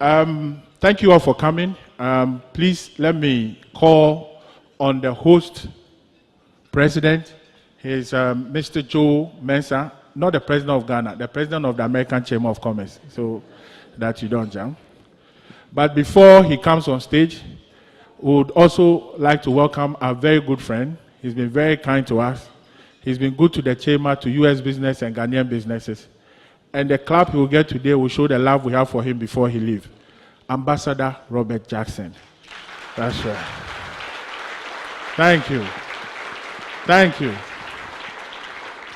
Thank you all for coming. Please let me call on the host president. He's Mr. Joe Mensah, not the president of Ghana, the president of the American Chamber of Commerce, so that you don't jump. But before he comes on stage, we would also like to welcome our very good friend. He's been very kind to us. He's been good to the Chamber, to U.S. business and Ghanaian businesses. And the clap he will get today will show the love we have for him before he leaves. Ambassador Robert Jackson. That's right. Thank you. Thank you.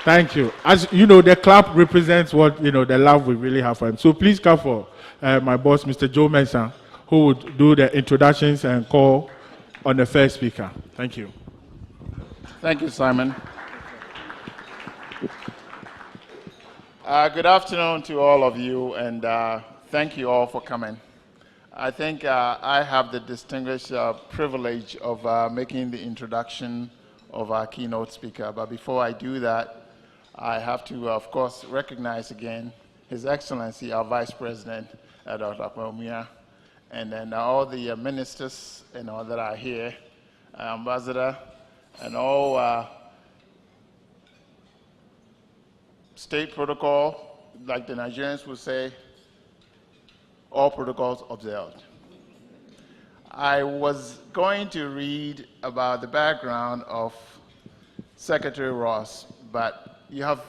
Thank you. As you know, the clap represents what, the love we really have for him. So please come for my boss, Mr. Joe Mensah, who would do the introductions and call on the first speaker. Thank you. Thank you, Simon. Good afternoon to all of you, and thank you all for coming. I think I have the distinguished privilege of making the introduction of our keynote speaker. But before I do that, I have to, of course, recognize again His Excellency, our Vice President, Dr. Akpomia, and then all the ministers and all that are here, Ambassador, and all state protocol, like the Nigerians would say, all protocols observed. I was going to read about the background of Secretary Ross, but you have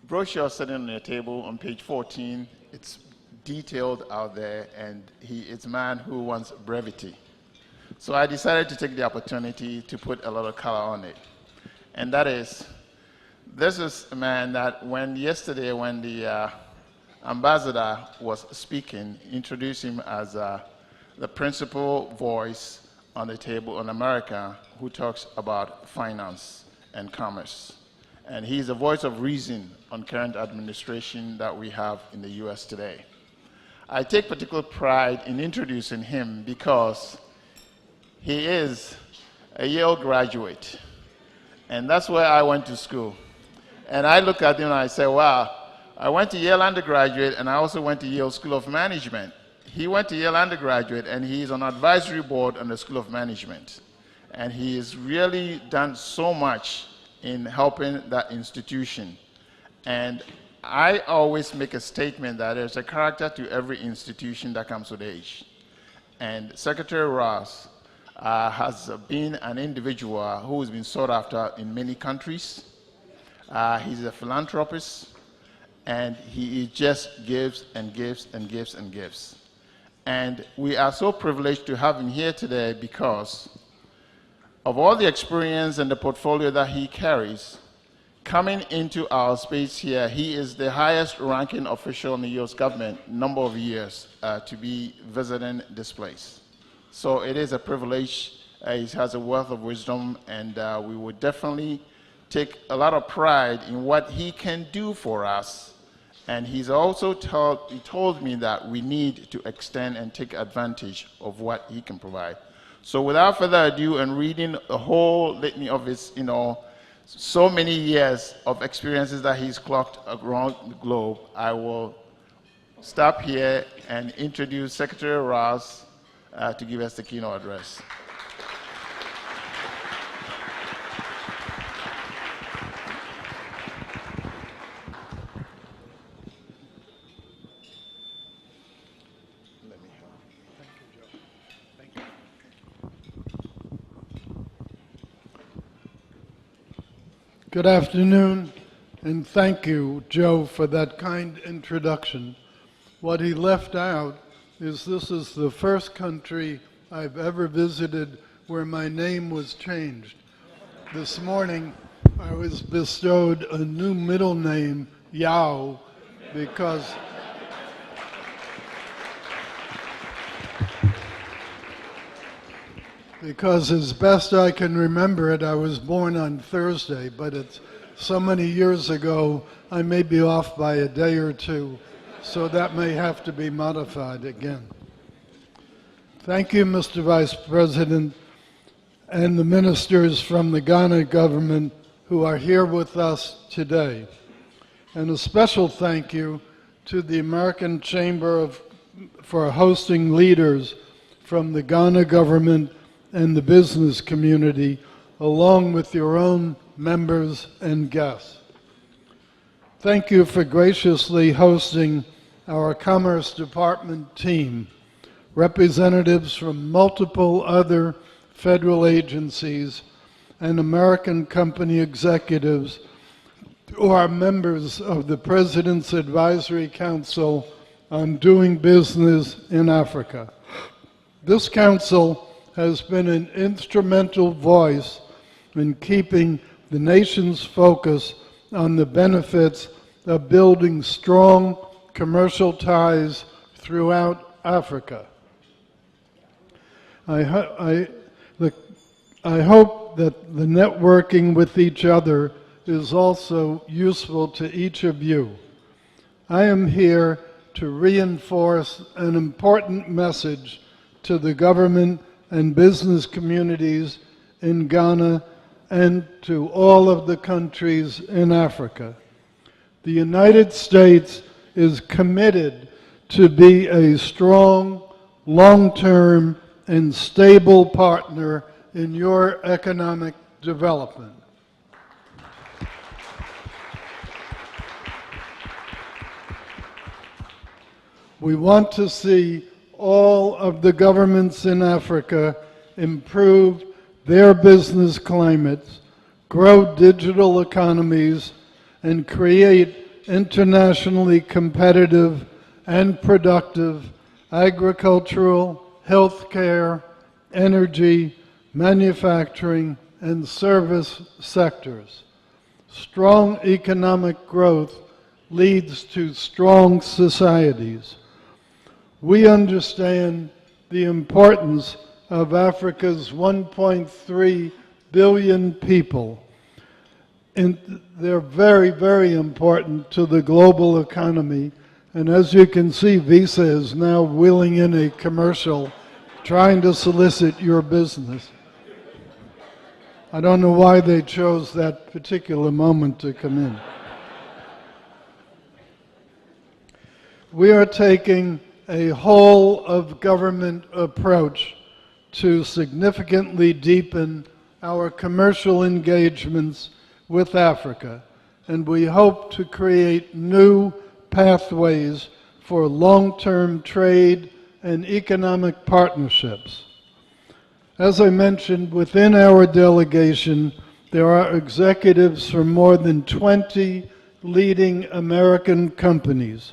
brochure sitting on your table on page 14. It's detailed out there, and it's a man who wants brevity. So I decided to take the opportunity to put a lot of color on it. And that is, this is a man that yesterday when the ambassador was speaking, introduced him as the principal voice on the table in America who talks about finance and commerce. And he's a voice of reason on current administration that we have in the US today. I take particular pride in introducing him because he is a Yale graduate. And that's where I went to school. And I look at him and I say, wow, I went to Yale undergraduate and I also went to Yale School of Management. He went to Yale undergraduate and he's on advisory board on the School of Management. And he has really done so much in helping that institution. And I always make a statement that there's a character to every institution that comes with age. And Secretary Ross has been an individual who has been sought after in many countries. He's a philanthropist, and he just gives and gives and gives and gives. And we are so privileged to have him here today because of all the experience and the portfolio that he carries. Coming into our space here, he is the highest ranking official in the US government, number of years, to be visiting this place. So it is a privilege. He has a wealth of wisdom, and we would definitely take a lot of pride in what he can do for us. And he's also told me that we need to extend and take advantage of what he can provide. So without further ado, and reading a whole litany of his, so many years of experiences that he's clocked around the globe, I will stop here and introduce Secretary Ross to give us the keynote address. Good afternoon, and thank you, Joe, for that kind introduction. What he left out is this is the first country I've ever visited where my name was changed. This morning, I was bestowed a new middle name, Yao, because as best I can remember it, I was born on Thursday, but it's so many years ago, I may be off by a day or two, so that may have to be modified again. Thank you, Mr. Vice President, and the ministers from the Ghana government who are here with us today. And a special thank you to the American Chamber of for hosting leaders from the Ghana government and the business community, along with your own members and guests. Thank you for graciously hosting our Commerce Department team, representatives from multiple other federal agencies, and American company executives who are members of the President's Advisory Council on Doing Business in Africa. This council has been an instrumental voice in keeping the nation's focus on the benefits of building strong commercial ties throughout Africa. I hope that the networking with each other is also useful to each of you. I am here to reinforce an important message to the government and business communities in Ghana and to all of the countries in Africa. The United States is committed to be a strong, long-term, and stable partner in your economic development. We want to see all of the governments in Africa improve their business climates, grow digital economies, and create internationally competitive and productive agricultural, healthcare, energy, manufacturing, and service sectors. Strong economic growth leads to strong societies. We understand the importance of Africa's 1.3 billion people. And they're very, very important to the global economy. And as you can see, Visa is now wheeling in a commercial trying to solicit your business. I don't know why they chose that particular moment to come in. We are taking a whole of government approach to significantly deepen our commercial engagements with Africa, and we hope to create new pathways for long-term trade and economic partnerships. As I mentioned, within our delegation, there are executives from more than 20 leading American companies.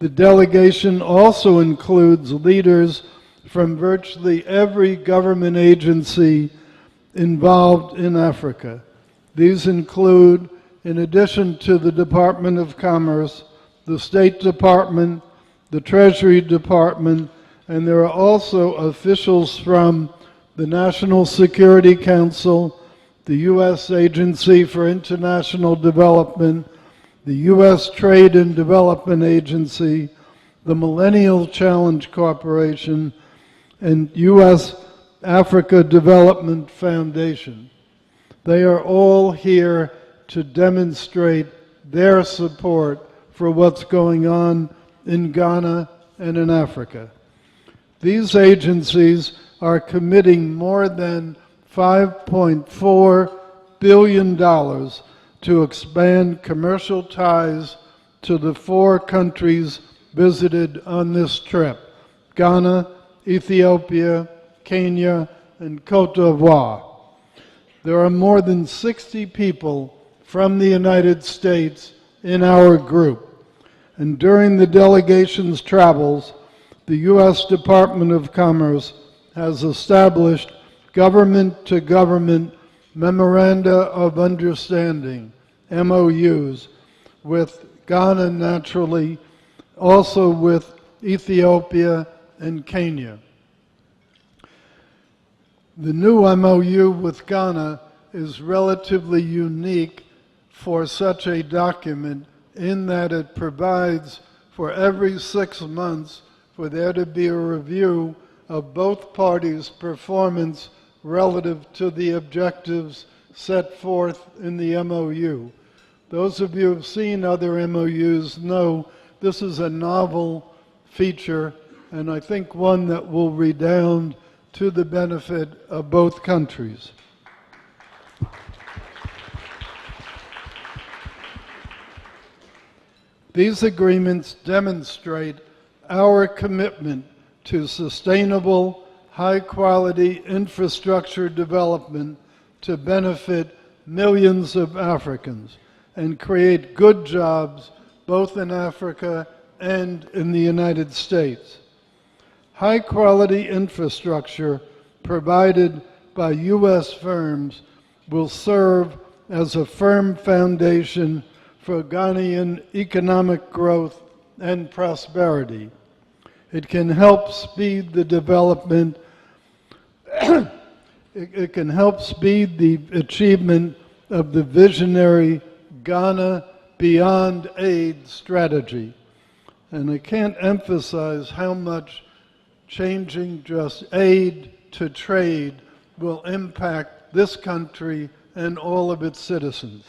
The delegation also includes leaders from virtually every government agency involved in Africa. These include, in addition to the Department of Commerce, the State Department, the Treasury Department, and there are also officials from the National Security Council, the U.S. Agency for International Development, the U.S. Trade and Development Agency, the Millennial Challenge Corporation, and U.S. Africa Development Foundation. They are all here to demonstrate their support for what's going on in Ghana and in Africa. These agencies are committing more than $5.4 billion to expand commercial ties to the 4 countries visited on this trip: Ghana, Ethiopia, Kenya, and Cote d'Ivoire. There are more than 60 people from the United States in our group. And during the delegation's travels, the U.S. Department of Commerce has established government-to-government Memoranda of Understanding, MOUs, with Ghana naturally, also with Ethiopia and Kenya. The new MOU with Ghana is relatively unique for such a document in that it provides for every 6 months for there to be a review of both parties' performance relative to the objectives set forth in the MOU. Those of you who have seen other MOUs know this is a novel feature and I think one that will redound to the benefit of both countries. These agreements demonstrate our commitment to sustainable, high-quality infrastructure development to benefit millions of Africans and create good jobs both in Africa and in the United States. High-quality infrastructure provided by U.S. firms will serve as a firm foundation for Ghanaian economic growth and prosperity. It can help speed the development, it can help speed the achievement of the visionary Ghana Beyond Aid strategy. And I can't emphasize how much changing just aid to trade will impact this country and all of its citizens.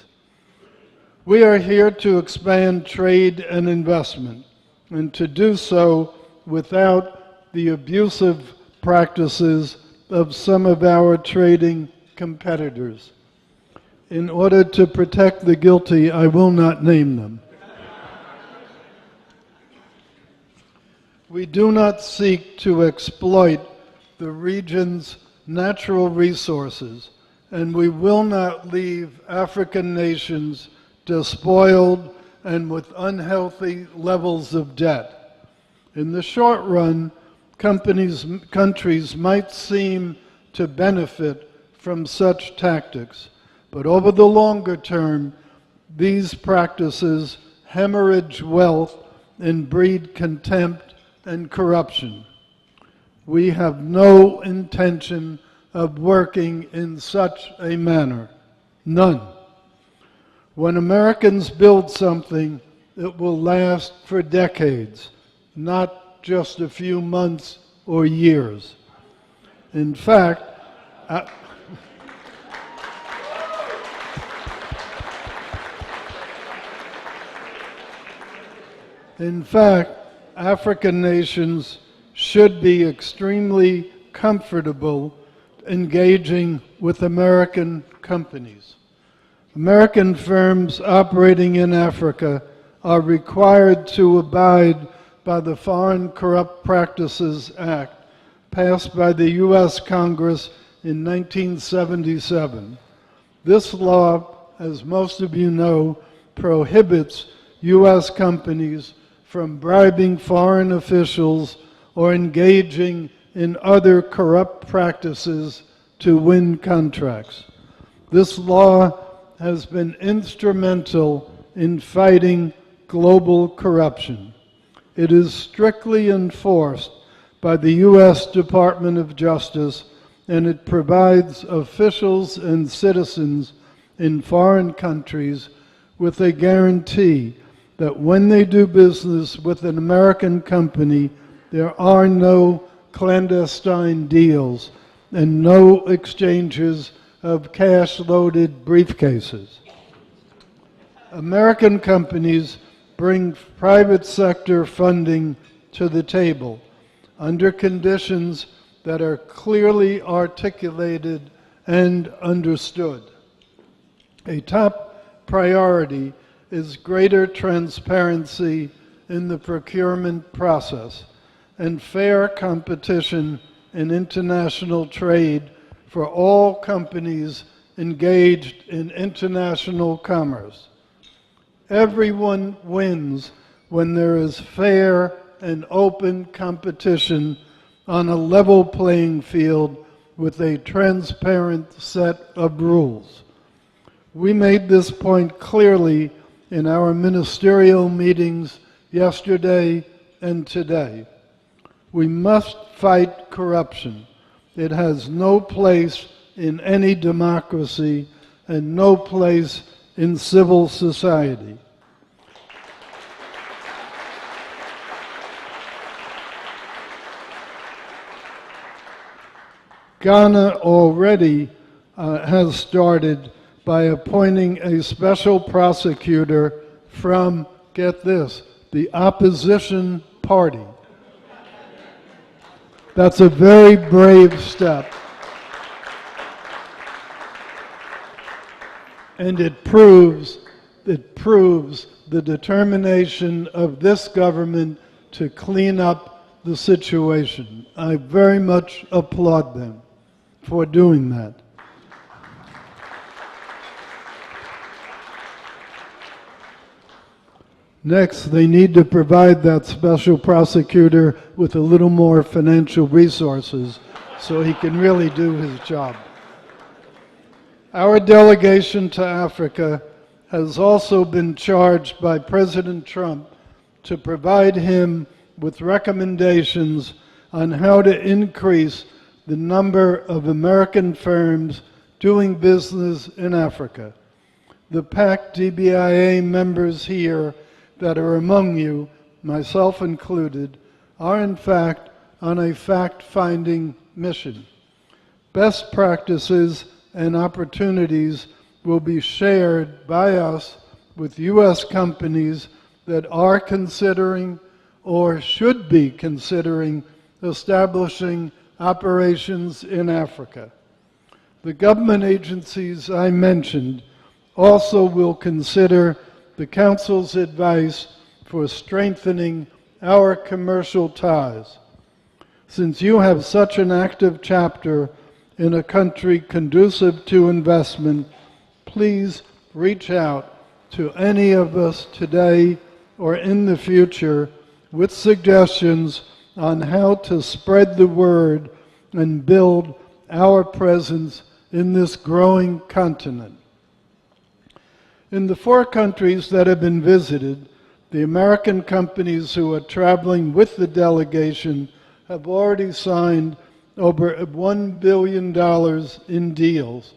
We are here to expand trade and investment, and to do so without the abusive practices of some of our trading competitors. In order to protect the guilty, I will not name them. We do not seek to exploit the region's natural resources, and we will not leave African nations despoiled and with unhealthy levels of debt. In the short run, countries might seem to benefit from such tactics, but over the longer term, these practices hemorrhage wealth and breed contempt and corruption. We have no intention of working in such a manner. None. When Americans build something, it will last for decades, not just a few months or years. In fact, African nations should be extremely comfortable engaging with American companies. American firms operating in Africa are required to abide by the Foreign Corrupt Practices Act, passed by the U.S. Congress in 1977. This law, as most of you know, prohibits U.S. companies from bribing foreign officials or engaging in other corrupt practices to win contracts. This law has been instrumental in fighting global corruption. It is strictly enforced by the U.S. Department of Justice, and it provides officials and citizens in foreign countries with a guarantee that when they do business with an American company, there are no clandestine deals and no exchanges of cash-loaded briefcases. American companies bring private sector funding to the table under conditions that are clearly articulated and understood. A top priority is greater transparency in the procurement process and fair competition in international trade for all companies engaged in international commerce. Everyone wins when there is fair and open competition on a level playing field with a transparent set of rules. We made this point clearly in our ministerial meetings yesterday and today. We must fight corruption. It has no place in any democracy and no place in civil society. Ghana already has started by appointing a special prosecutor from, get this, the opposition party. That's a very brave step. And it proves the determination of this government to clean up the situation. I very much applaud them for doing that. Next, they need to provide that special prosecutor with a little more financial resources so he can really do his job. Our delegation to Africa has also been charged by President Trump to provide him with recommendations on how to increase the number of American firms doing business in Africa. The PAC DBIA members here that are among you, myself included, are in fact on a fact-finding mission. Best practices and opportunities will be shared by us with U.S. companies that are considering or should be considering establishing operations in Africa. The government agencies I mentioned also will consider the Council's advice for strengthening our commercial ties. Since you have such an active chapter in a country conducive to investment, please reach out to any of us today or in the future with suggestions on how to spread the word and build our presence in this growing continent. In the 4 countries that have been visited, the American companies who are traveling with the delegation have already signed over $1 billion in deals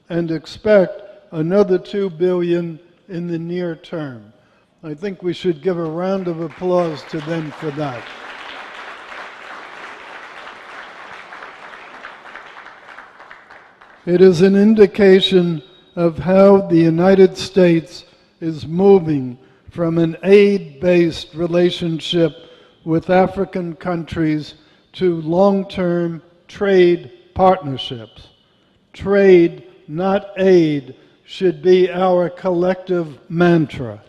and expect another $2 billion in the near term. I think we should give a round of applause to them for that. It is an indication of how the United States is moving from an aid-based relationship with African countries to long-term trade partnerships. Trade, not aid, should be our collective mantra.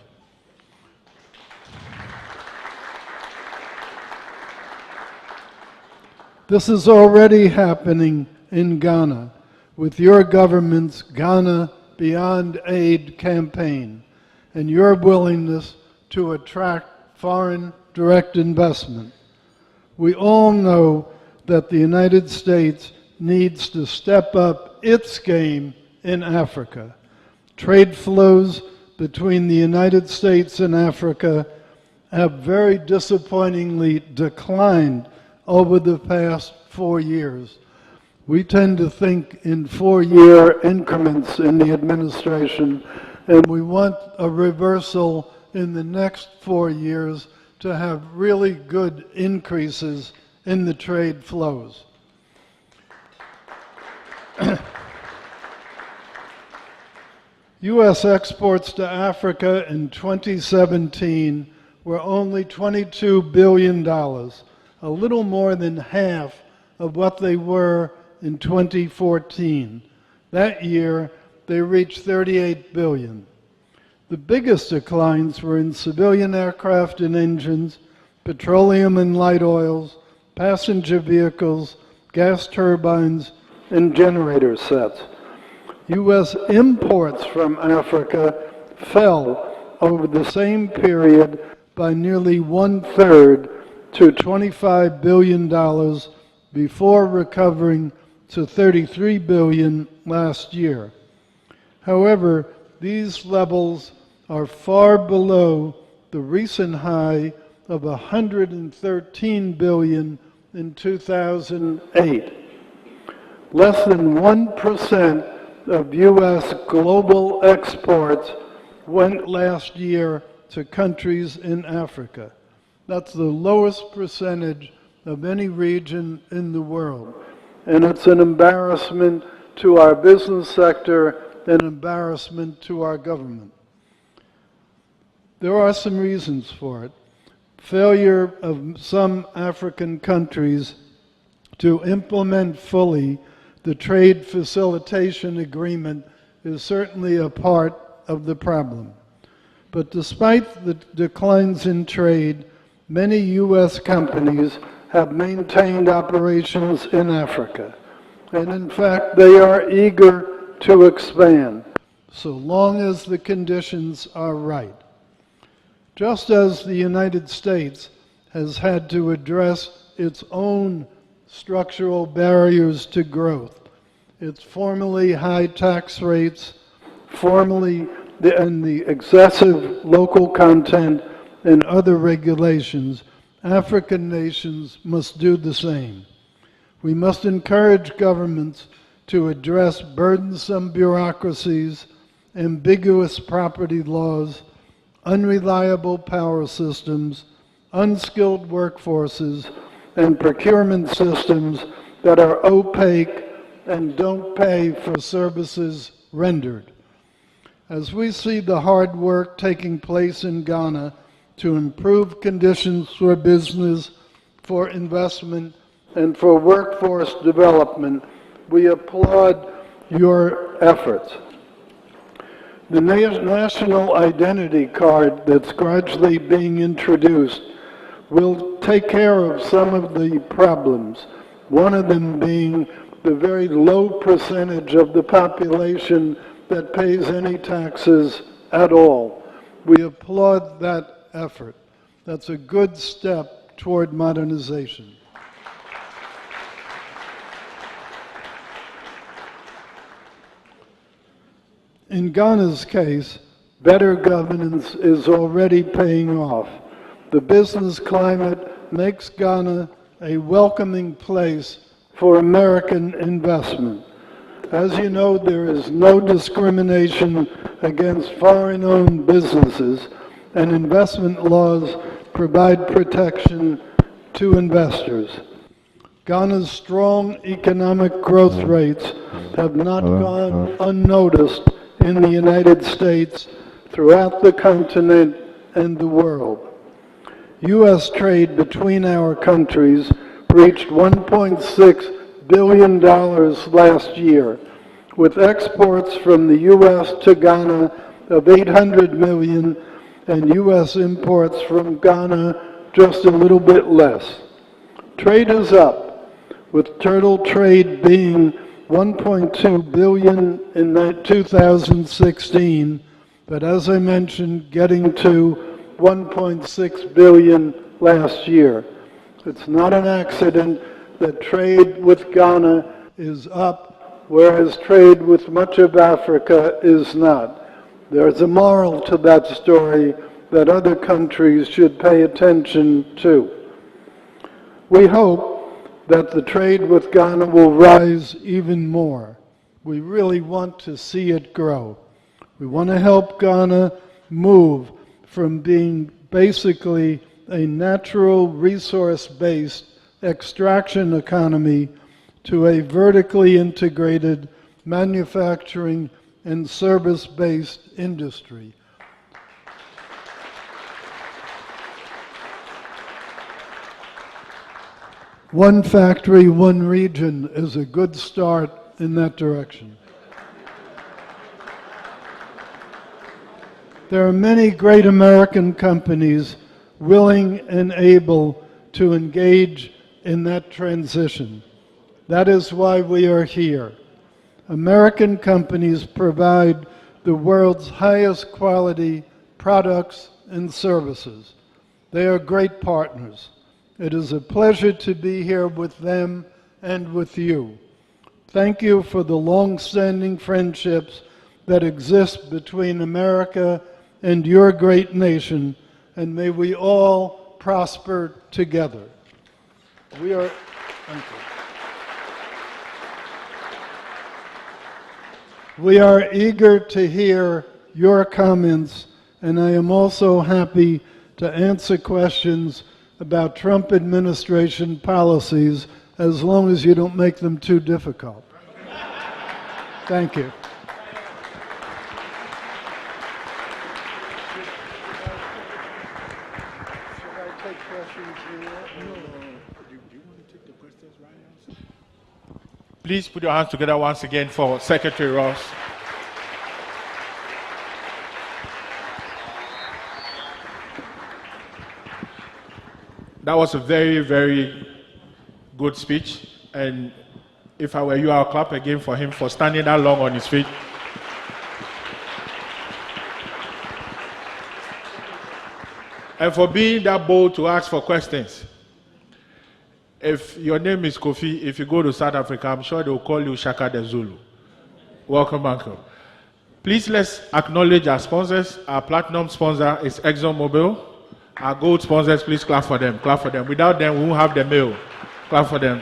This is already happening in Ghana with your government's Ghana Beyond Aid campaign and your willingness to attract foreign direct investment. We all know that the United States needs to step up its game in Africa. Trade flows between the United States and Africa have very disappointingly declined over the past 4 years. We tend to think in 4-year increments in the administration, and we want a reversal in the next 4 years to have really good increases in the trade flows. U.S. exports to Africa in 2017 were only $22 billion, a little more than half of what they were in 2014. That year, they reached $38 billion. The biggest declines were in civilian aircraft and engines, petroleum and light oils, passenger vehicles, gas turbines, and generator sets. U.S. imports from Africa fell over the same period by nearly 1/3 to $25 billion before recovering to $33 billion last year. However, these levels are far below the recent high of $113 billion in 2008. Less than 1% of U.S. global exports went last year to countries in Africa. That's the lowest percentage of any region in the world. And it's an embarrassment to our business sector, an embarrassment to our government. There are some reasons for it. Failure of some African countries to implement fully the trade facilitation agreement is certainly a part of the problem. But despite the declines in trade, many U.S. companies have maintained operations in Africa. And in fact, they are eager to expand, so long as the conditions are right. Just as the United States has had to address its own structural barriers to growth, its formerly high tax rates, and the excessive local content and other regulations, African nations must do the same. We must encourage governments to address burdensome bureaucracies, ambiguous property laws, unreliable power systems, unskilled workforces, and procurement systems that are opaque and don't pay for services rendered. As we see the hard work taking place in Ghana to improve conditions for business, for investment, and for workforce development, we applaud your efforts. The national identity card that's gradually being introduced will take care of some of the problems, one of them being the very low percentage of the population that pays any taxes at all. We applaud that effort. That's a good step toward modernization. In Ghana's case, better governance is already paying off. The business climate makes Ghana a welcoming place for American investment. As you know, there is no discrimination against foreign-owned businesses, and investment laws provide protection to investors. Ghana's strong economic growth rates have not gone unnoticed in the United States, throughout the continent, and the world. U.S. trade between our countries reached $1.6 billion last year, with exports from the U.S. to Ghana of $800 million and U.S. imports from Ghana just a little bit less. Trade is up, with total trade being $1.2 billion in 2016, but as I mentioned, getting to $1.6 billion last year. It's not an accident that trade with Ghana is up, whereas trade with much of Africa is not. There's a moral to that story that other countries should pay attention to. We hope that the trade with Ghana will rise even more. We really want to see it grow. We want to help Ghana move from being basically a natural resource-based extraction economy to a vertically integrated manufacturing and service-based industry. One factory, one region is a good start in that direction. There are many great American companies willing and able to engage in that transition. That is why we are here. American companies provide the world's highest quality products and services. They are great partners. It is a pleasure to be here with them and with you. Thank you for the long-standing friendships that exist between America and your great nation, and may we all prosper together. Thank you. We are eager to hear your comments, and I am also happy to answer questions about Trump administration policies, as long as you don't make them too difficult. Thank you. Should I take questions here? No. Do you want to take the questions right now? Please put your hands together once again for Secretary Ross. That was a very, very good speech. And if I were you, I'll clap again for him for standing that long on his feet. And for being that bold to ask for questions. If your name is Kofi, if you go to South Africa, I'm sure they'll call you Shaka the Zulu. Welcome, Uncle. Please let's acknowledge our sponsors. Our platinum sponsor is ExxonMobil. Our gold sponsors, please clap for them. Clap for them. Without them, we won't have the meal. Clap for them.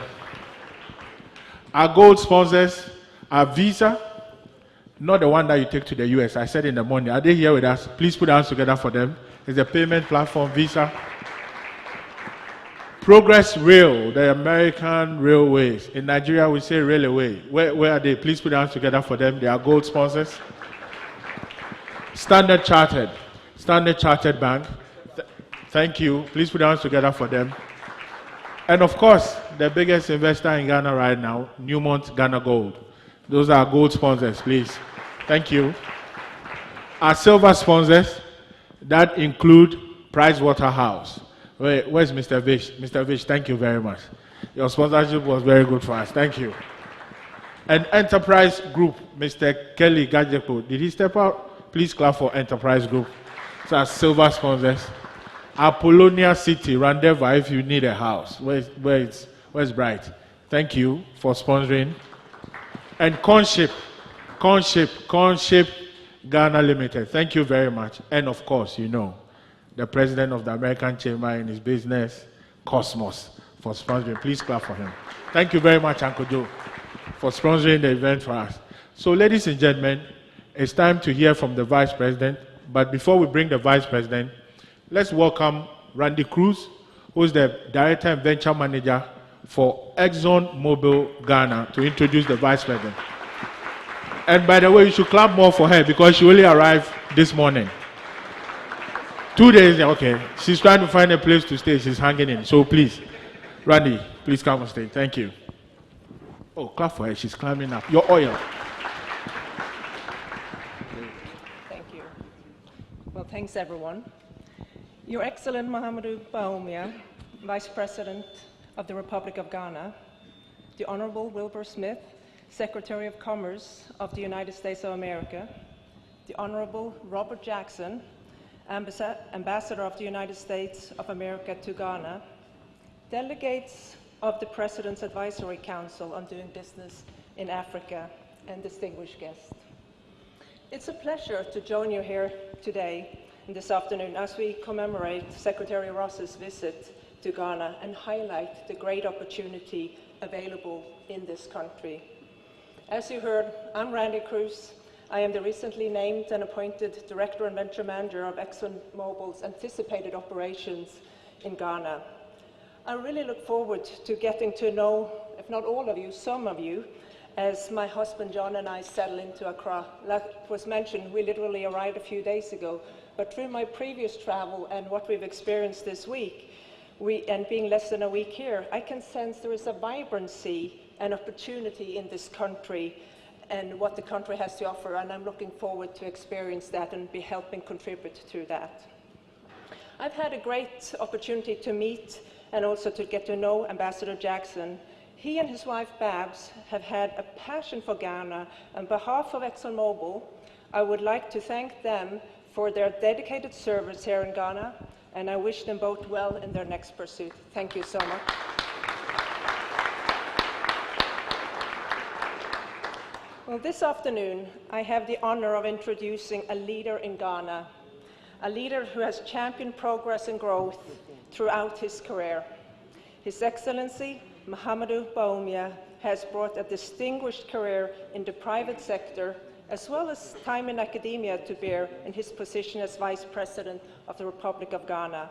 Our gold sponsors are Visa, not the one that you take to the US. I said in the morning. Are they here with us? Please put your hands together for them. It's a payment platform, Visa. Progress Rail, the American railways. In Nigeria, we say railway. Where are they? Please put your hands together for them. They are gold sponsors. Standard Chartered Bank. Thank you. Please put your hands together for them. And of course, the biggest investor in Ghana right now, Newmont Ghana Gold. Those are gold sponsors, please. Thank you. Our silver sponsors, that include Pricewaterhouse. Where's Mr. Vish? Mr. Vish, thank you very much. Your sponsorship was very good for us. Thank you. And Enterprise Group, Mr. Kelly Gajepo. Did he step out? Please clap for Enterprise Group. So our silver sponsors. Apollonia City, Rendezvous, if you need a house. Where's Bright? Thank you for sponsoring. And Conship Ghana Limited. Thank you very much. And of course, you know, the president of the American Chamber in his business, Cosmos, for sponsoring. Please clap for him. Thank you very much, Uncle Joe, for sponsoring the event for us. So, ladies and gentlemen, it's time to hear from the Vice President. But before we bring the Vice President, let's welcome Randy Cruz, who is the Director and Venture Manager for ExxonMobil Ghana, to introduce the Vice President. And by the way, you should clap more for her because she only arrived this morning. 2 days, okay. She's trying to find a place to stay. She's hanging in. So please, Randy, please come on stage. Thank you. Oh, clap for her. She's climbing up. Your oil. Thank you. Well, thanks, everyone. Your Excellent Mahamadou Bawumia, Vice President of the Republic of Ghana, the Honorable Wilbur Smith, Secretary of Commerce of the United States of America, the Honorable Robert Jackson, Ambassador of the United States of America to Ghana, delegates of the President's Advisory Council on Doing Business in Africa, and distinguished guests. It's a pleasure to join you here today and this afternoon as we commemorate Secretary Ross's visit to Ghana and highlight the great opportunity available in this country. As you heard, I'm Randy Cruz. I am the recently named and appointed Director and Venture Manager of ExxonMobil's anticipated operations in Ghana. I really look forward to getting to know, if not all of you, some of you, as my husband John and I settle into Accra. Like was mentioned, we literally arrived a few days ago, but through my previous travel and what we've experienced this week, and being less than a week here, I can sense there is a vibrancy and opportunity in this country and what the country has to offer, and I'm looking forward to experience that and be helping contribute to that. I've had a great opportunity to meet and also to get to know Ambassador Jackson. He and his wife Babs have had a passion for Ghana. On behalf of ExxonMobil, I would like to thank them for their dedicated service here in Ghana, and I wish them both well in their next pursuit. Thank you so much. Well, this afternoon, I have the honor of introducing a leader in Ghana, a leader who has championed progress and growth throughout his career. His Excellency, Mahamadou Bawumia, has brought a distinguished career in the private sector, as well as time in academia to bear in his position as Vice President of the Republic of Ghana.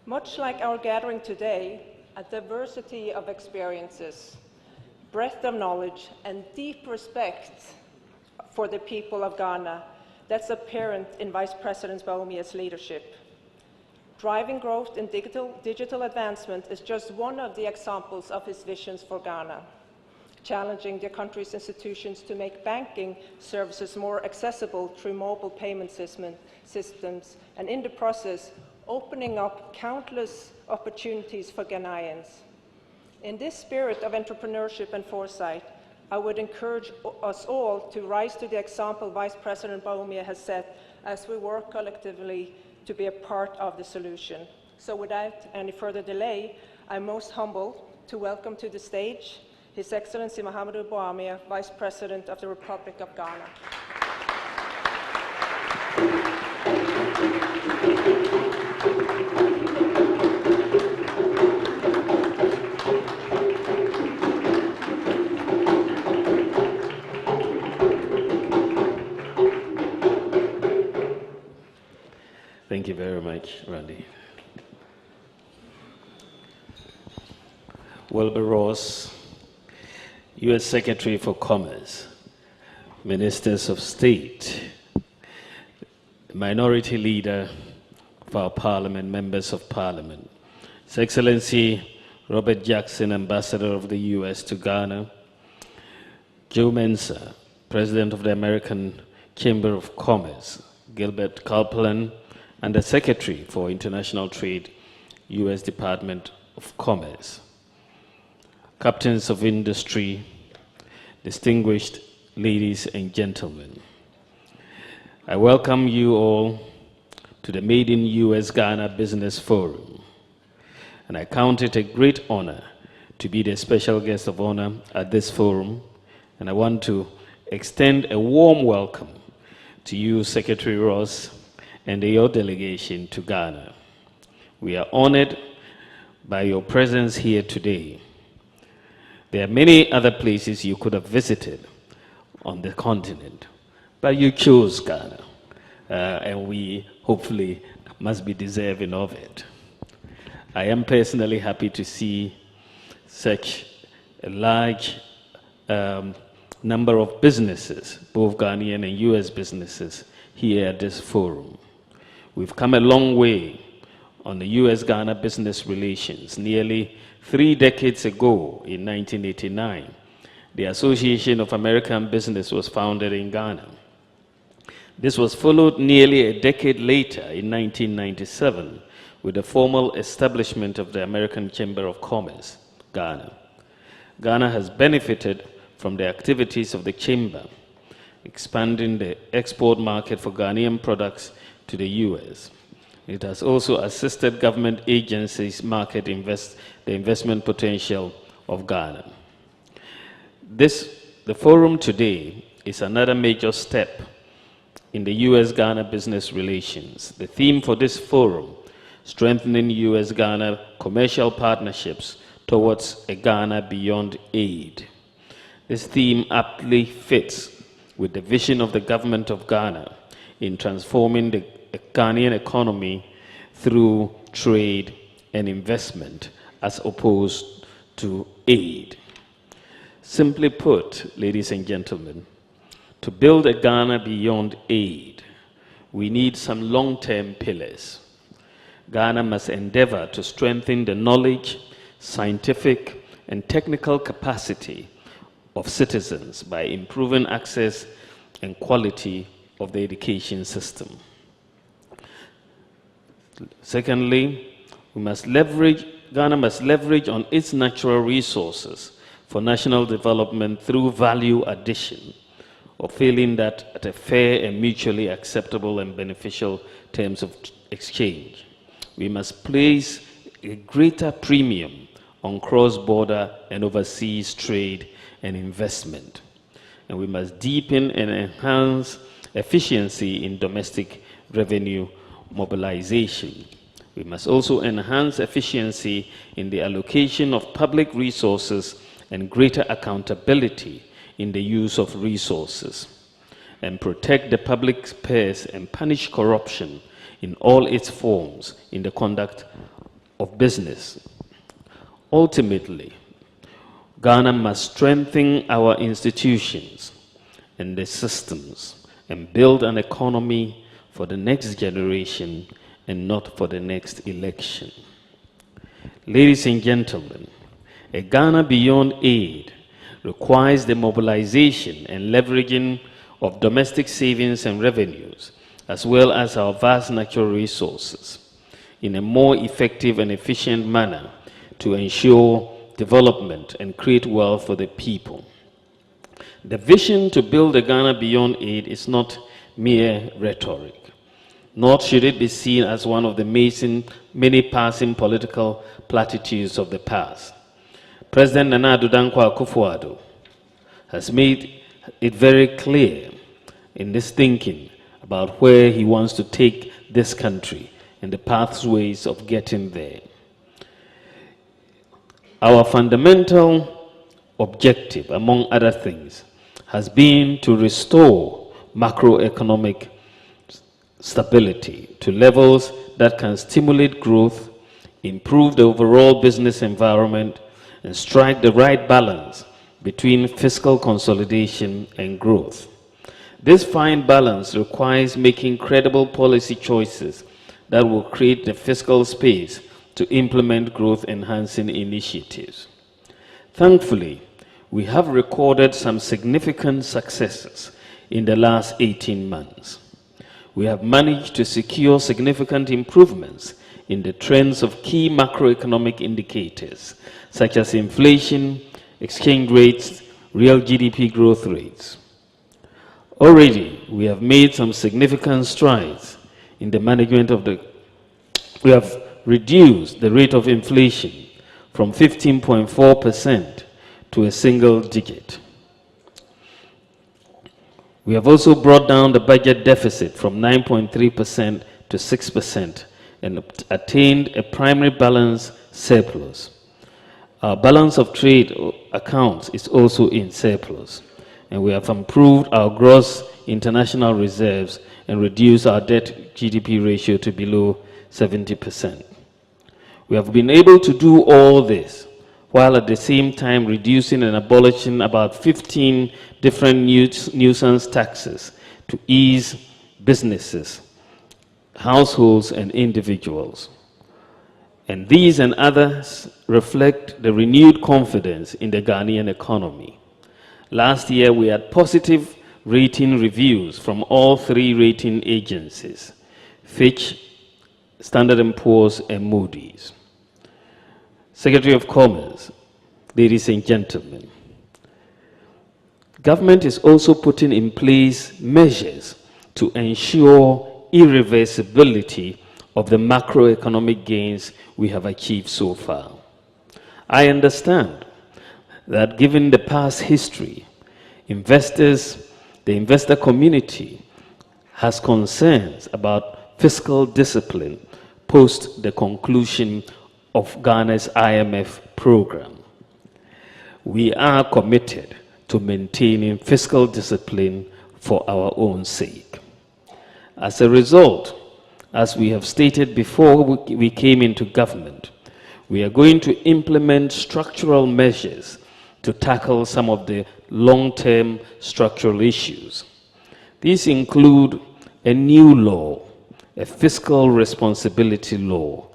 Much like our gathering today, a diversity of experiences, breadth of knowledge, and deep respect for the people of Ghana that's apparent in Vice President Bawumia's leadership. Driving growth in digital advancement is just one of the examples of his visions for Ghana. challenging the country's institutions to make banking services more accessible through mobile payment systems, and in the process, opening up countless opportunities for Ghanaians. In this spirit of entrepreneurship and foresight, I would encourage us all to rise to the example Vice President Bawumia has set as we work collectively to be a part of the solution. So without any further delay, I'm most humbled to welcome to the stage His Excellency Mahamudu Bawumia, Vice President of the Republic of Ghana. Thank you very much, Randy. Wilbur Ross, U.S. Secretary for Commerce, Ministers of State, Minority Leader of our Parliament, Members of Parliament, His Excellency Robert Jackson, Ambassador of the U.S. to Ghana, Joe Mensah, President of the American Chamber of Commerce, Gilbert Kaplan, and the Secretary for International Trade, U.S. Department of Commerce, Captains of Industry, distinguished ladies and gentlemen. I welcome you all to the Made in U.S. Ghana Business Forum, and I count it a great honor to be the special guest of honor at this forum, and I want to extend a warm welcome to you, Secretary Ross, and your delegation to Ghana. We are honored by your presence here today. There are many other places you could have visited on the continent, but you chose Ghana, and we hopefully must be deserving of it. I am personally happy to see such a large number of businesses, both Ghanaian and US businesses, here at this forum. We've come a long way on the US-Ghana business relations. Nearly 3 decades ago, in 1989, the Association of American Business was founded in Ghana. This was followed nearly a decade later, in 1997, with the formal establishment of the American Chamber of Commerce, Ghana. Ghana has benefited from the activities of the Chamber, expanding the export market for Ghanaian products to the US. It has also assisted government agencies market the investment potential of Ghana. The forum today is another major step in the US-Ghana business relations. The theme for this forum, strengthening US-Ghana commercial partnerships towards a Ghana beyond aid. This theme aptly fits with the vision of the government of Ghana in transforming the Ghanaian economy through trade and investment as opposed to aid. Simply put, ladies and gentlemen, to build a Ghana beyond aid, we need some long-term pillars. Ghana must endeavor to strengthen the knowledge, scientific, and technical capacity of citizens by improving access and quality of the education system. Secondly, Ghana must leverage on its natural resources for national development through value addition, or failing that at a fair and mutually acceptable and beneficial terms of exchange. We must place a greater premium on cross-border and overseas trade and investment. And we must deepen and enhance efficiency in domestic revenue mobilization. We must also enhance efficiency in the allocation of public resources and greater accountability in the use of resources, and protect the public purse and punish corruption in all its forms in the conduct of business. Ultimately, Ghana must strengthen our institutions and the systems and build an economy for the next generation and not for the next election. Ladies and gentlemen, a Ghana beyond aid requires the mobilization and leveraging of domestic savings and revenues, as well as our vast natural resources, in a more effective and efficient manner to ensure development and create wealth for the people. The vision to build a Ghana beyond aid is not mere rhetoric, nor should it be seen as one of the many passing political platitudes of the past. President Nana Addo Dankwa Akufo-Addo has made it very clear in this thinking about where he wants to take this country and the pathways of getting there. Our fundamental objective, among other things, has been to restore macroeconomic stability to levels that can stimulate growth, improve the overall business environment, and strike the right balance between fiscal consolidation and growth. This fine balance requires making credible policy choices that will create the fiscal space to implement growth-enhancing initiatives. Thankfully, we have recorded some significant successes in the last 18 months. We have managed to secure significant improvements in the trends of key macroeconomic indicators, such as inflation, exchange rates, real GDP growth rates. Already, we have made some significant strides in the management of we have reduced the rate of inflation from 15.4% to a single digit. We have also brought down the budget deficit from 9.3% to 6% and attained a primary balance surplus. Our balance of trade accounts is also in surplus, and we have improved our gross international reserves and reduced our debt-GDP ratio to below 70%. We have been able to do all this while at the same time reducing and abolishing about 15 different nuisance taxes to ease businesses, households, and individuals. And these and others reflect the renewed confidence in the Ghanaian economy. Last year, we had positive rating reviews from all three rating agencies, Fitch, Standard & Poor's, and Moody's. Secretary of Commerce, ladies and gentlemen, government is also putting in place measures to ensure irreversibility of the macroeconomic gains we have achieved so far. I understand that given the past history, the investor community has concerns about fiscal discipline post the conclusion of Ghana's IMF program. We are committed to maintaining fiscal discipline for our own sake. As a result, as we have stated before we came into government, we are going to implement structural measures to tackle some of the long-term structural issues. These include a new law, a fiscal responsibility law,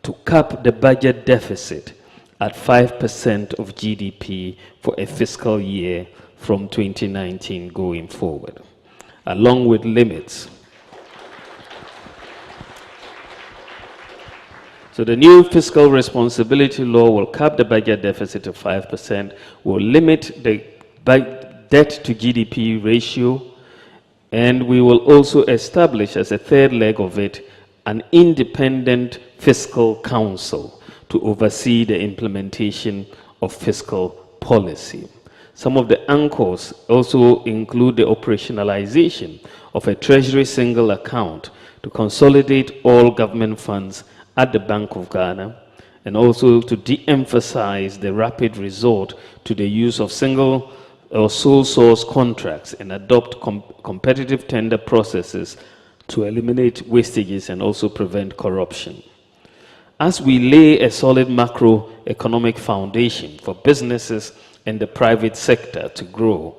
to cap the budget deficit at 5% of GDP for a fiscal year from 2019 going forward, along with limits. So the new fiscal responsibility law will cap the budget deficit to 5%, will limit the debt to GDP ratio, and we will also establish as a third leg of it an independent fiscal council to oversee the implementation of fiscal policy. Some of the anchors also include the operationalization of a treasury single account to consolidate all government funds at the Bank of Ghana, and also to de-emphasize the rapid resort to the use of single or sole source contracts and adopt competitive tender processes to eliminate wastages and also prevent corruption. As we lay a solid macroeconomic foundation for businesses and the private sector to grow,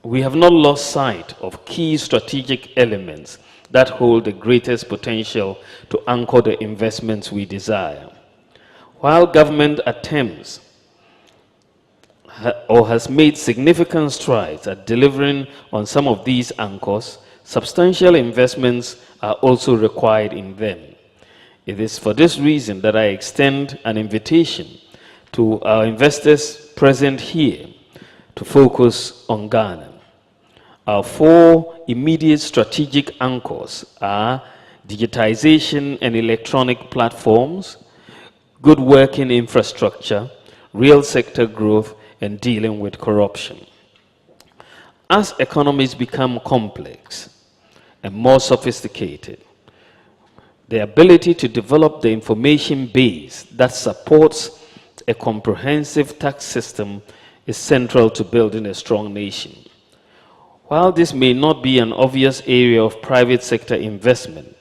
we have not lost sight of key strategic elements that hold the greatest potential to anchor the investments we desire. While government attempts or has made significant strides at delivering on some of these anchors, substantial investments are also required in them. It is for this reason that I extend an invitation to our investors present here to focus on Ghana. Our 4 immediate strategic anchors are digitization and electronic platforms, good working infrastructure, real sector growth, and dealing with corruption. As economies become complex and more sophisticated, the ability to develop the information base that supports a comprehensive tax system is central to building a strong nation. While this may not be an obvious area of private sector investment,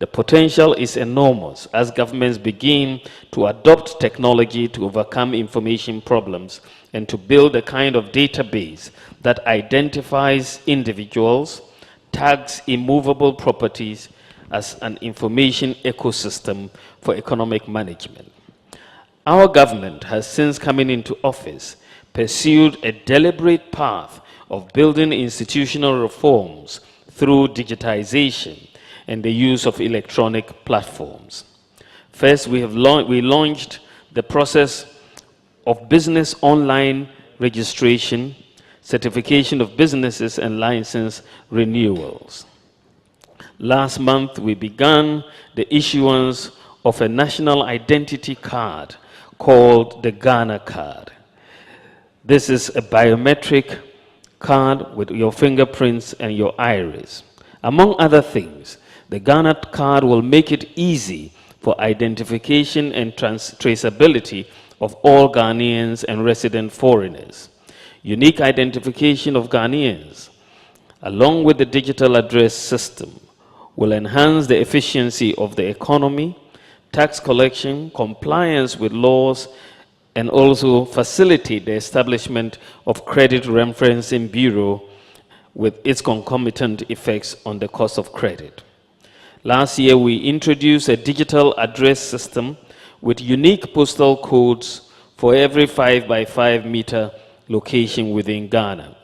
the potential is enormous as governments begin to adopt technology to overcome information problems and to build a kind of database that identifies individuals, tags immovable properties as an information ecosystem for economic management. Our government has, since coming into office, pursued a deliberate path of building institutional reforms through digitization and the use of electronic platforms. First, we launched the process of business online registration, certification of businesses, and license renewals. Last month, we began the issuance of a national identity card called the Ghana Card. This is a biometric card with your fingerprints and your iris. Among other things, the Ghana Card will make it easy for identification and traceability of all Ghanaians and resident foreigners. Unique identification of Ghanaians, along with the digital address system, will enhance the efficiency of the economy, tax collection, compliance with laws, and also facilitate the establishment of Credit Referencing Bureau with its concomitant effects on the cost of credit. Last year, we introduced a digital address system with unique postal codes for every 5 by 5 meter location within Ghana.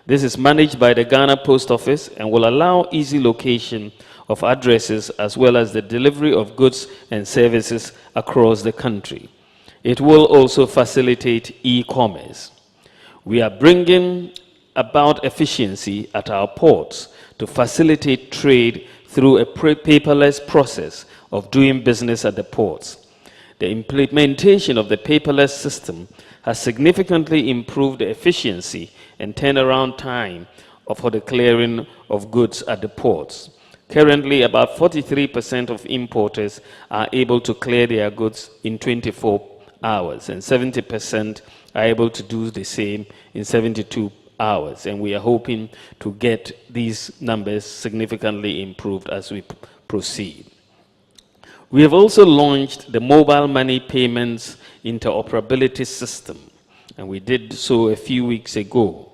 This is managed by the Ghana Post Office and will allow easy location of addresses as well as the delivery of goods and services across the country. It will also facilitate e-commerce. We are bringing about efficiency at our ports to facilitate trade through a paperless process of doing business at the ports. The implementation of the paperless system has significantly improved the efficiency and turnaround time for the clearing of goods at the ports. Currently, about 43% of importers are able to clear their goods in 24 hours, and 70% are able to do the same in 72 hours. And we are hoping to get these numbers significantly improved as we proceed. We have also launched the mobile money payments interoperability system, and we did so a few weeks ago.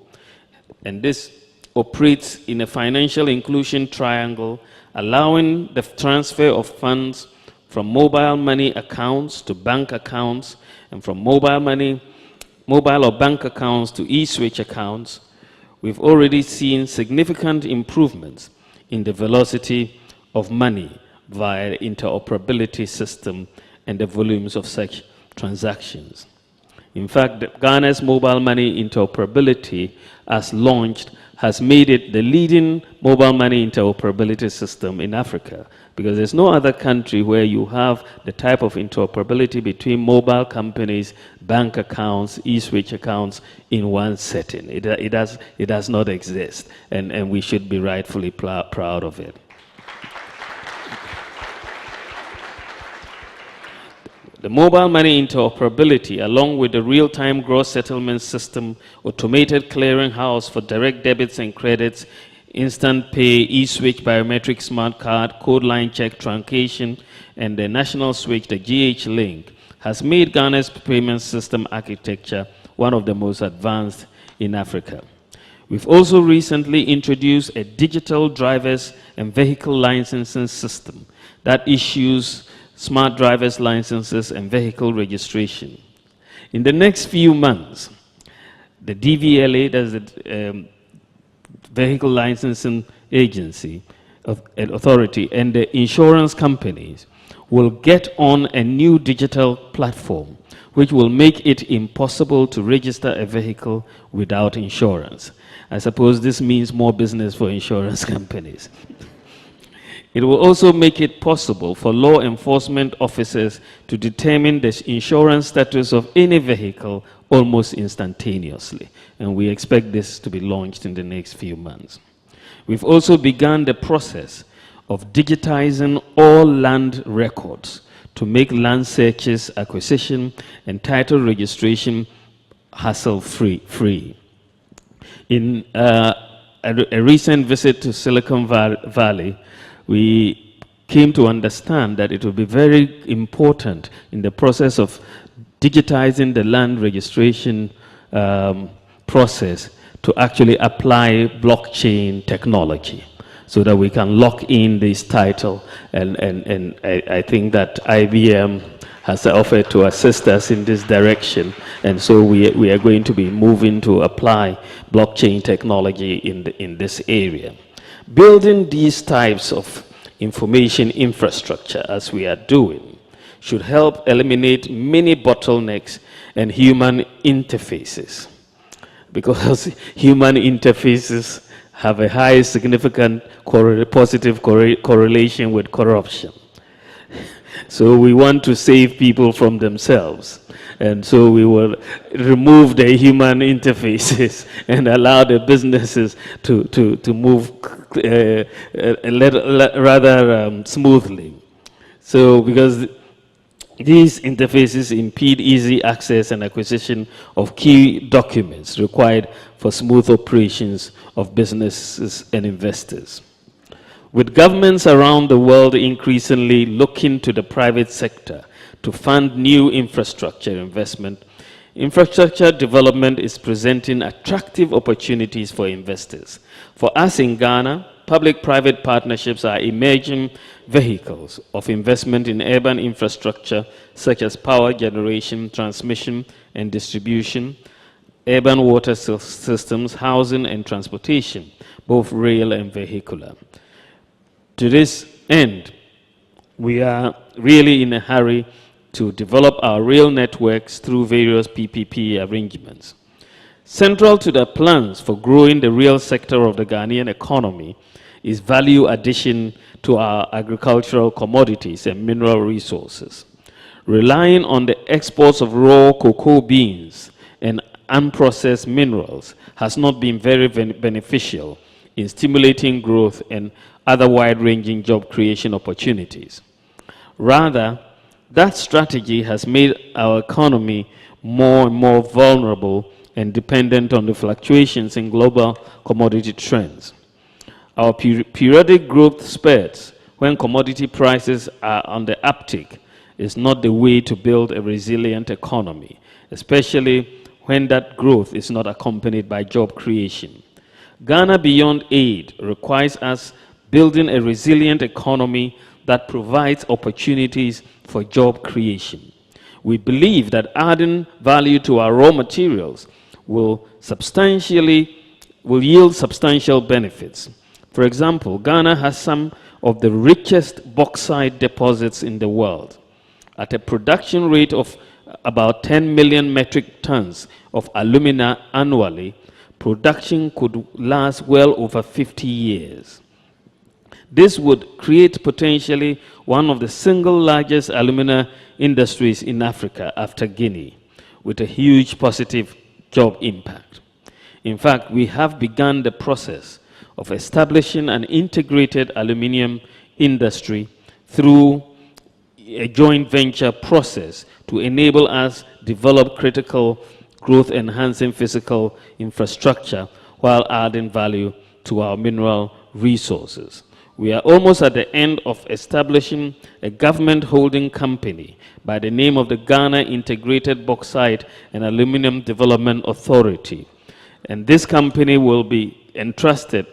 And this operates in a financial inclusion triangle, allowing the transfer of funds from mobile money accounts to bank accounts, and from mobile or bank accounts to e-switch accounts. We've already seen significant improvements in the velocity of money via the interoperability system and the volumes of such transactions. In fact, Ghana's mobile money interoperability, as launched, has made it the leading mobile money interoperability system in Africa, because there's no other country where you have the type of interoperability between mobile companies, bank accounts, e-switch accounts in one setting. It does not exist, and we should be rightfully proud of it. The mobile money interoperability, along with the real-time gross settlement system, automated clearinghouse for direct debits and credits, instant pay, e-switch, biometric smart card, code line check truncation, and the national switch, the GH-Link, has made Ghana's payment system architecture one of the most advanced in Africa. We've also recently introduced a digital driver's and vehicle licensing system that issues smart driver's licenses and vehicle registration. In the next few months, the DVLA, that's the Vehicle Licensing Agency, Authority, and the insurance companies will get on a new digital platform which will make it impossible to register a vehicle without insurance. I suppose this means more business for insurance companies. It will also make it possible for law enforcement officers to determine the insurance status of any vehicle almost instantaneously, and we expect this to be launched in the next few months. We've also begun the process of digitizing all land records to make land searches, acquisition, and title registration hassle-free. In a recent visit to Silicon Valley, we came to understand that it would be very important in the process of digitizing the land registration process to actually apply blockchain technology so that we can lock in this title. And I think that IBM has offered to assist us in this direction. And so we are going to be moving to apply blockchain technology in this area. Building these types of information infrastructure, as we are doing, should help eliminate many bottlenecks and human interfaces, because human interfaces have a high significant positive correlation with corruption. So we want to save people from themselves. And so we will remove the human interfaces and allow the businesses to move rather smoothly. So because these interfaces impede easy access and acquisition of key documents required for smooth operations of businesses and investors. With governments around the world increasingly looking to the private sector to fund new infrastructure investment, infrastructure development is presenting attractive opportunities for investors. For us in Ghana, public-private partnerships are emerging vehicles of investment in urban infrastructure such as power generation, transmission and distribution, urban water systems, housing and transportation, both rail and vehicular. To this end, we are really in a hurry to develop our rail networks through various PPP arrangements. Central to the plans for growing the rail sector of the Ghanaian economy is value addition to our agricultural commodities and mineral resources. Relying on the exports of raw cocoa beans and unprocessed minerals has not been very beneficial in stimulating growth and other wide-ranging job creation opportunities. Rather, that strategy has made our economy more and more vulnerable and dependent on the fluctuations in global commodity trends. Our periodic growth spurts, when commodity prices are on the uptick, is not the way to build a resilient economy, especially when that growth is not accompanied by job creation. Ghana Beyond Aid requires us building a resilient economy that provides opportunities for job creation. We believe that adding value to our raw materials will yield substantial benefits. For example, Ghana has some of the richest bauxite deposits in the world. At a production rate of about 10 million metric tons of alumina annually, production could last well over 50 years. This would create potentially one of the single largest alumina industries in Africa after Guinea, with a huge positive job impact. In fact, we have begun the process of establishing an integrated aluminium industry through a joint venture process to enable us develop critical growth-enhancing physical infrastructure while adding value to our mineral resources. We are almost at the end of establishing a government holding company by the name of the Ghana Integrated Bauxite and Aluminum Development Authority. And this company will be entrusted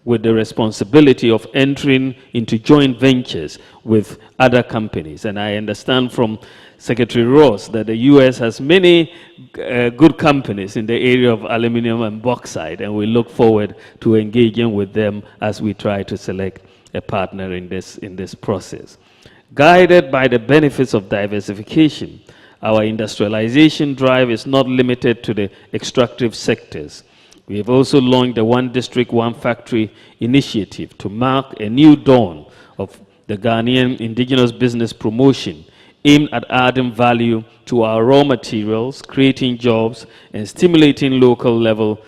with the responsibility of entering into joint ventures with other companies. And I understand from Secretary Ross that the U.S. has many good companies in the area of aluminum and bauxite, and we look forward to engaging with them as we try to select a partner in this process. Guided by the benefits of diversification, our industrialization drive is not limited to the extractive sectors. We have also launched the One District, One Factory initiative to mark a new dawn of the Ghanaian indigenous business promotion aimed at adding value to our raw materials, creating jobs, and stimulating local level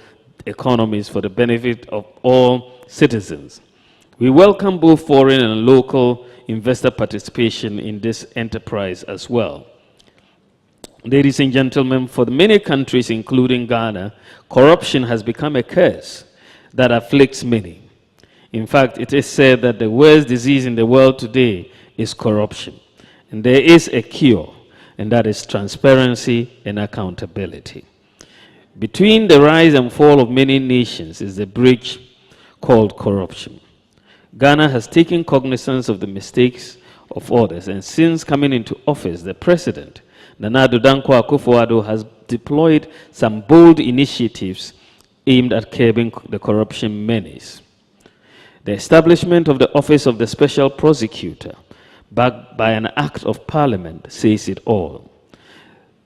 economies for the benefit of all citizens. We welcome both foreign and local investor participation in this enterprise as well. Ladies and gentlemen, for many countries, including Ghana, corruption has become a curse that afflicts many. In fact, it is said that the worst disease in the world today is corruption. And there is a cure, and that is transparency and accountability. Between the rise and fall of many nations is the bridge called corruption. Ghana has taken cognizance of the mistakes of others, and since coming into office, the president, Nana Addo Dankwa Akufo-Addo, has deployed some bold initiatives aimed at curbing the corruption menace. The establishment of the Office of the Special Prosecutor, backed by an Act of Parliament, says it all.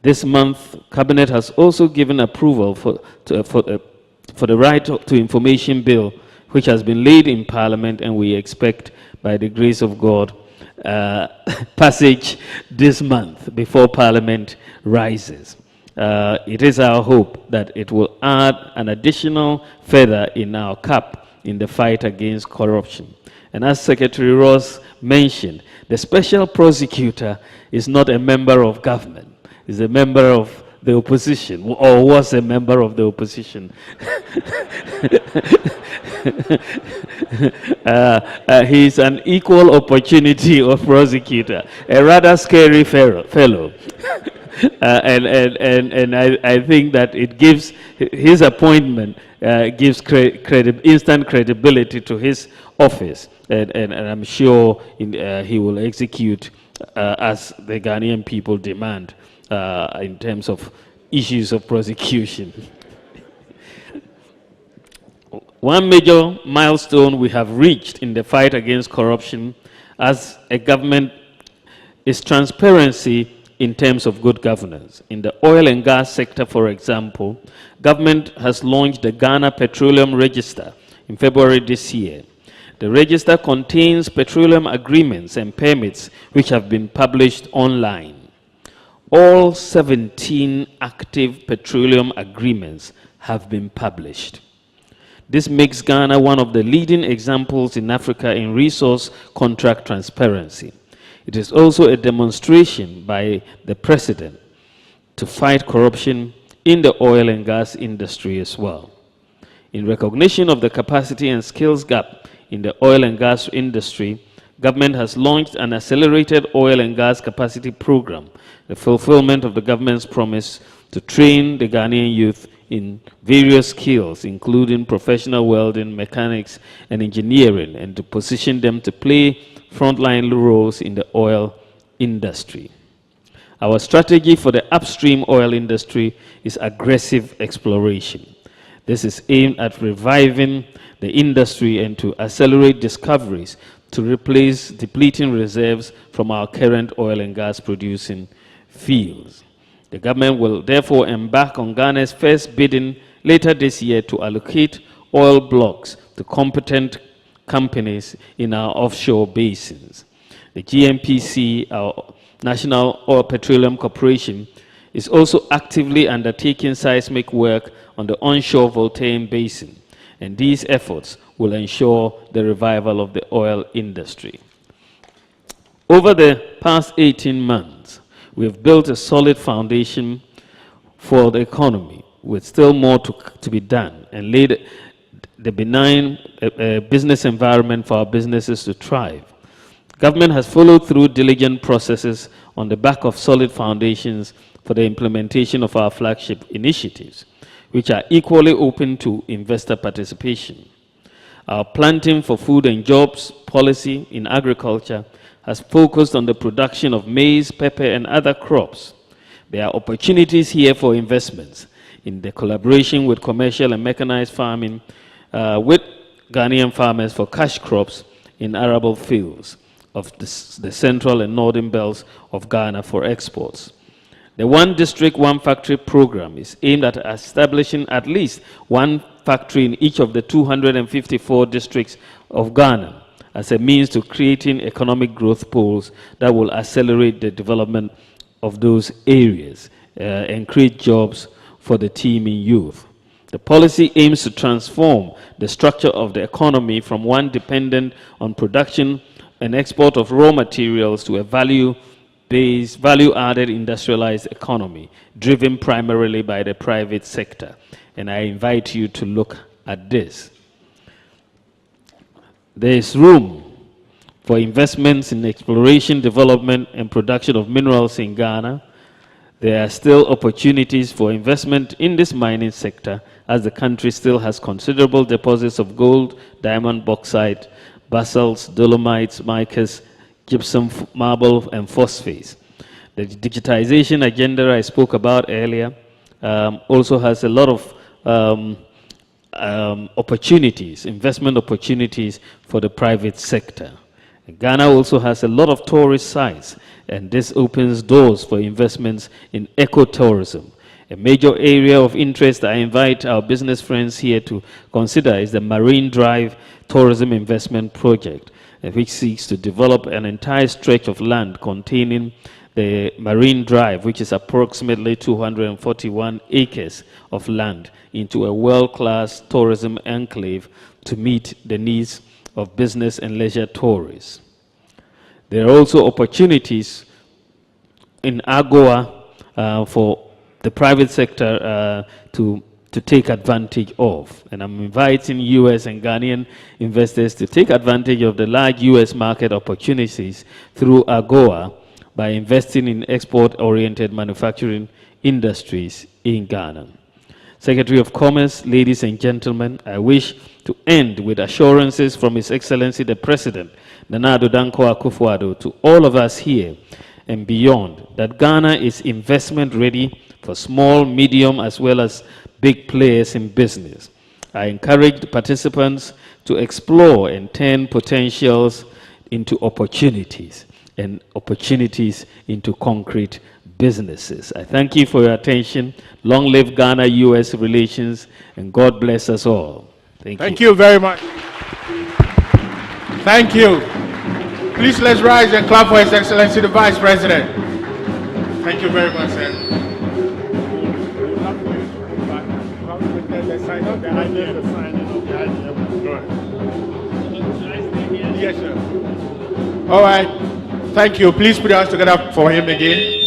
This month, Cabinet has also given approval for the Right to Information Bill, which has been laid in Parliament, and we expect, by the grace of God, passage this month before Parliament rises. It is our hope that it will add an additional feather in our cap in the fight against corruption. And as Secretary Ross mentioned, the special prosecutor is not a member of government, is a member of the opposition, or was a member of the opposition. He's an equal opportunity of prosecutor, a rather scary fellow. And I think that it gives, his appointment gives instant credibility to his office, and I'm sure he will execute as the Ghanaian people demand in terms of issues of prosecution. One major milestone we have reached in the fight against corruption as a government is transparency in terms of good governance. In the oil and gas sector, for example, government has launched the Ghana Petroleum Register in February this year. The register contains petroleum agreements and permits which have been published online. All 17 active petroleum agreements have been published. This makes Ghana one of the leading examples in Africa in resource contract transparency. It is also a demonstration by the President to fight corruption in the oil and gas industry as well. In recognition of the capacity and skills gap in the oil and gas industry, government has launched an accelerated oil and gas capacity program, the fulfillment of the government's promise to train the Ghanaian youth in various skills, including professional welding, mechanics, and engineering, and to position them to play frontline roles in the oil industry. Our strategy for the upstream oil industry is aggressive exploration. This is aimed at reviving the industry and to accelerate discoveries to replace depleting reserves from our current oil and gas producing fields. The government will therefore embark on Ghana's first bidding later this year to allocate oil blocks to competent companies in our offshore basins. The GNPC, our National Oil Petroleum Corporation, is also actively undertaking seismic work on the onshore Voltaire Basin, and these efforts will ensure the revival of the oil industry. Over the past 18 months, we have built a solid foundation for the economy, with still more to be done, and laid the benign business environment for our businesses to thrive. Government has followed through diligent processes on the back of solid foundations for the implementation of our flagship initiatives, which are equally open to investor participation. Our Planting for Food and Jobs policy in agriculture has focused on the production of maize, pepper, and other crops. There are opportunities here for investments in the collaboration with commercial and mechanized farming with Ghanaian farmers for cash crops in arable fields of the central and northern belts of Ghana for exports. The One District, One Factory program is aimed at establishing at least one factory in each of the 254 districts of Ghana as a means to creating economic growth poles that will accelerate the development of those areas and create jobs for the teeming youth. The policy aims to transform the structure of the economy from one dependent on production and export of raw materials to a value-based, value-added industrialized economy driven primarily by the private sector. And I invite you to look at this. There is room for investments in exploration, development, and production of minerals in Ghana. There are still opportunities for investment in this mining sector as the country still has considerable deposits of gold, diamond, bauxite, basalts, dolomites, micas, gypsum, marble, and phosphates. The digitization agenda I spoke about earlier also has a lot of opportunities, investment opportunities for the private sector. Ghana also has a lot of tourist sites, and this opens doors for investments in ecotourism. A major area of interest I invite our business friends here to consider is the Marine Drive Tourism Investment Project, which seeks to develop an entire stretch of land containing the Marine Drive, which is approximately 241 acres of land, into a world-class tourism enclave to meet the needs of business and leisure tourists. There are also opportunities in AGOA for the private sector to take advantage of. And I'm inviting US and Ghanaian investors to take advantage of the large US market opportunities through AGOA by investing in export-oriented manufacturing industries in Ghana. Secretary of Commerce, ladies and gentlemen, I wish to end with assurances from His Excellency the President, Nana Addo Dankwa Akufo-Addo, to all of us here and beyond, that Ghana is investment ready for small, medium, as well as big players in business. I encourage the participants to explore and turn potentials into opportunities and opportunities into concrete businesses. I thank you for your attention. Long live Ghana-US relations, and God bless us all. Thank you very much. Thank you. Please let's rise and clap for His Excellency the Vice President. Thank you very much, sir. Yes, sir. All right. Thank you. Please put your hands together for him again.